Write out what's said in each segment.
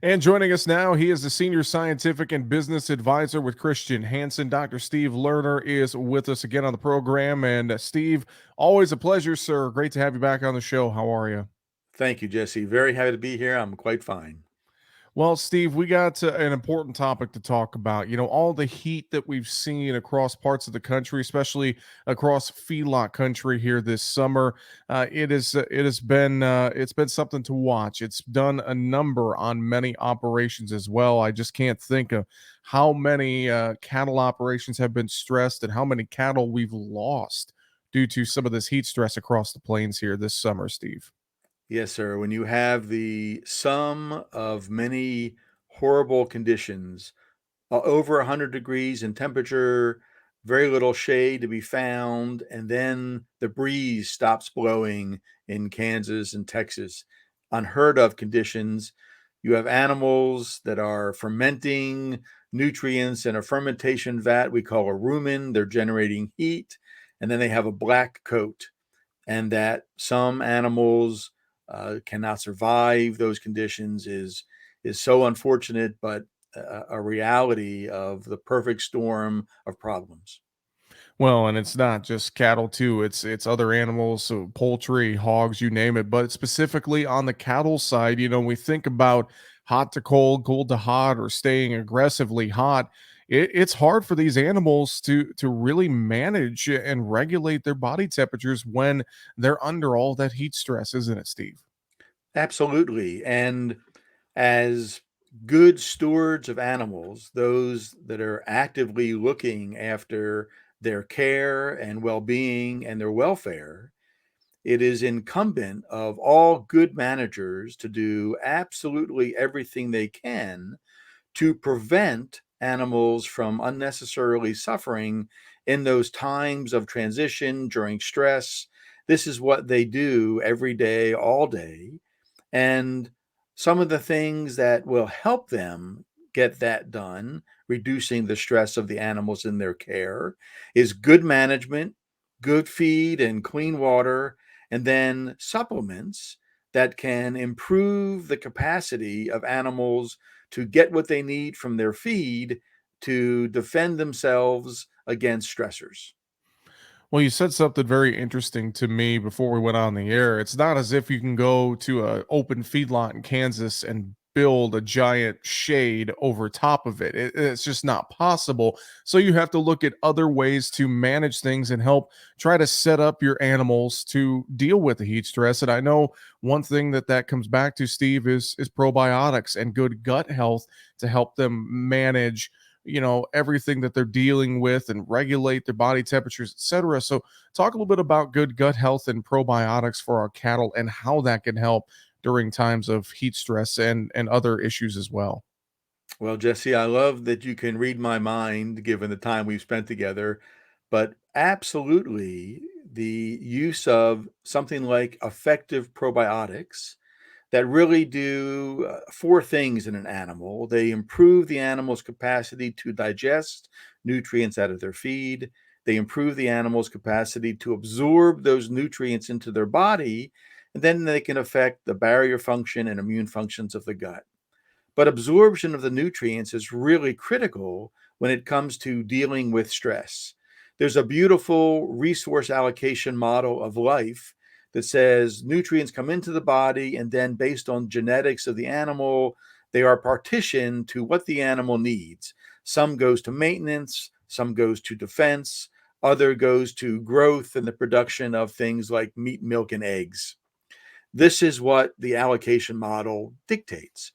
And joining us now, he is the senior scientific and business advisor with Christian Hansen. Dr. Steve Lerner is with us again on the program. And Steve, always a pleasure, sir. Great to have you back on the show. How are you? Thank you, Jesse. Very happy to be here. I'm quite fine. Well, Steve, we got an important topic to talk about. All the heat that we've seen across parts of the country, especially across feedlot country here this summer. It's been something to watch. It's done a number on many operations as well. I just can't think of how many cattle operations have been stressed and how many cattle we've lost due to some of this heat stress across the plains here this summer, Steve. Yes, sir. When you have the sum of many horrible conditions, over 100 degrees in temperature, very little shade to be found, and then the breeze stops blowing in Kansas and Texas, unheard of conditions. You have animals that are fermenting nutrients in a fermentation vat we call a rumen. They're generating heat, and then they have a black coat, and that some animals cannot survive those conditions is so unfortunate, but a reality of the perfect storm of problems. Well, and it's not just cattle too. It's other animals, so poultry, hogs, you name it. But specifically on the cattle side, we think about hot to cold, cold to hot, or staying aggressively hot. It's hard for these animals to really manage and regulate their body temperatures when they're under all that heat stress, isn't it, Steve? Absolutely. And as good stewards of animals, those that are actively looking after their care and well being and their welfare, it is incumbent of all good managers to do absolutely everything they can to prevent animals from unnecessarily suffering in those times of transition during stress. This is what they do every day, all day. And some of the things that will help them get that done, reducing the stress of the animals in their care, is good management, good feed and clean water, and then supplements that can improve the capacity of animals to get what they need from their feed to defend themselves against stressors. Well, you said something very interesting to me before we went on the air. It's not as if you can go to a open feedlot in Kansas and build a giant shade over top of it. It's just not possible. So you have to look at other ways to manage things and help try to set up your animals to deal with the heat stress. And I know one thing that comes back to, Steve, is probiotics and good gut health to help them manage everything that they're dealing with and regulate their body temperatures, etc. So talk a little bit about good gut health and probiotics for our cattle and how that can help during times of heat stress and other issues as well. Well, Jesse, I love that you can read my mind given the time we've spent together, but absolutely the use of something like effective probiotics that really do four things in an animal. They improve the animal's capacity to digest nutrients out of their feed. They improve the animal's capacity to absorb those nutrients into their body, and then they can affect the barrier function and immune functions of the gut. But absorption of the nutrients is really critical when it comes to dealing with stress. There's a beautiful resource allocation model of life that says nutrients come into the body, and then based on genetics of the animal, they are partitioned to what the animal needs. Some goes to maintenance, some goes to defense, other goes to growth and the production of things like meat, milk, and eggs. This is what the allocation model dictates.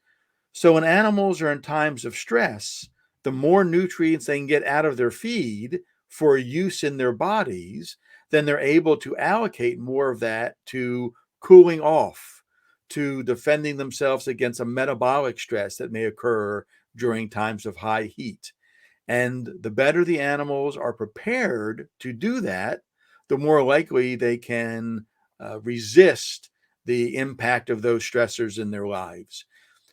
So when animals are in times of stress, the more nutrients they can get out of their feed for use in their bodies, then they're able to allocate more of that to cooling off, to defending themselves against a metabolic stress that may occur during times of high heat. And the better the animals are prepared to do that, the more likely they can resist the impact of those stressors in their lives.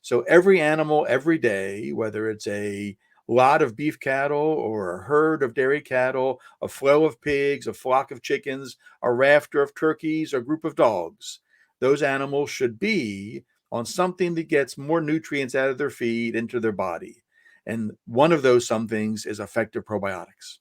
So every animal, every day, whether it's a lot of beef cattle or a herd of dairy cattle, a flow of pigs, a flock of chickens, a rafter of turkeys, a group of dogs, those animals should be on something that gets more nutrients out of their feed into their body. And one of those somethings is effective probiotics.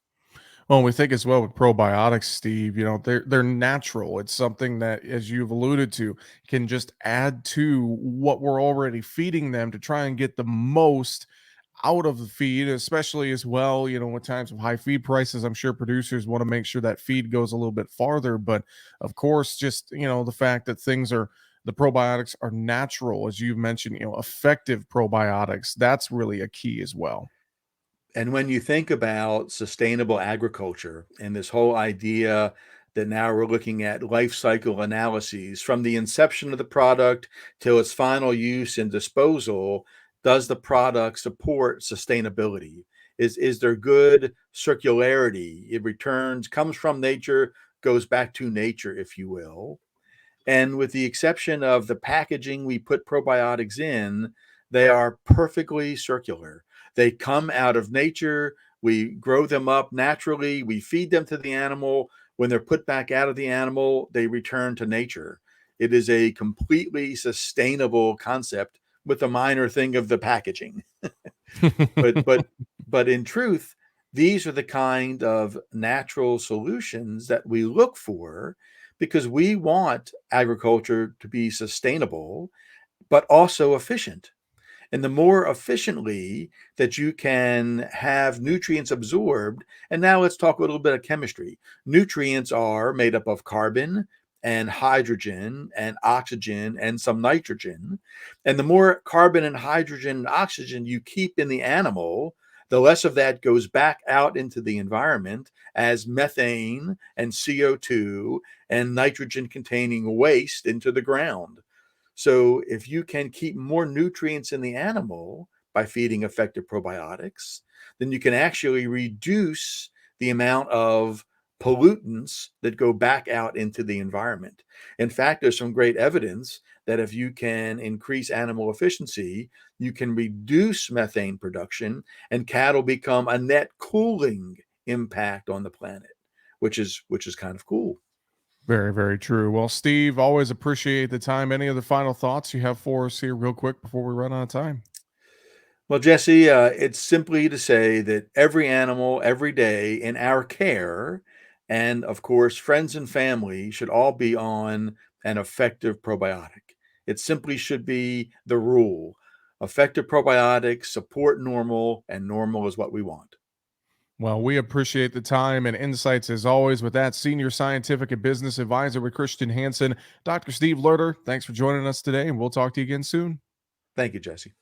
Well, we think as well with probiotics, Steve, they're natural. It's something that, as you've alluded to, can just add to what we're already feeding them to try and get the most out of the feed, especially as well, with times of high feed prices. I'm sure producers want to make sure that feed goes a little bit farther. But of course, just the fact that the probiotics are natural, as you've mentioned, effective probiotics, that's really a key as well. And when you think about sustainable agriculture and this whole idea that now we're looking at life cycle analyses from the inception of the product till its final use and disposal, does the product support sustainability? Is there good circularity? It returns, comes from nature, goes back to nature, if you will. And with the exception of the packaging we put probiotics in, they are perfectly circular. They come out of nature. We grow them up naturally. We feed them to the animal. When they're put back out of the animal, they return to nature. It is a completely sustainable concept with the minor thing of the packaging. But but but in truth, these are the kind of natural solutions that we look for because we want agriculture to be sustainable, but also efficient. And the more efficiently that you can have nutrients absorbed, and now let's talk a little bit of chemistry. Nutrients are made up of carbon and hydrogen and oxygen and some nitrogen. And the more carbon and hydrogen and oxygen you keep in the animal, the less of that goes back out into the environment as methane and CO2 and nitrogen containing waste into the ground. So if you can keep more nutrients in the animal by feeding effective probiotics, then you can actually reduce the amount of pollutants that go back out into the environment. In fact, there's some great evidence that if you can increase animal efficiency, you can reduce methane production and cattle become a net cooling impact on the planet, which is kind of cool. Very, very true. Well, Steve, always appreciate the time. Any other final thoughts you have for us here, real quick, before we run out of time? Well, Jesse, it's simply to say that every animal, every day in our care, and of course, friends and family should all be on an effective probiotic. It simply should be the rule. Effective probiotics support normal, and normal is what we want. Well, we appreciate the time and insights as always with that senior scientific and business advisor with Christian Hansen, Dr. Steve Lerner. Thanks for joining us today, and we'll talk to you again soon. Thank you, Jesse.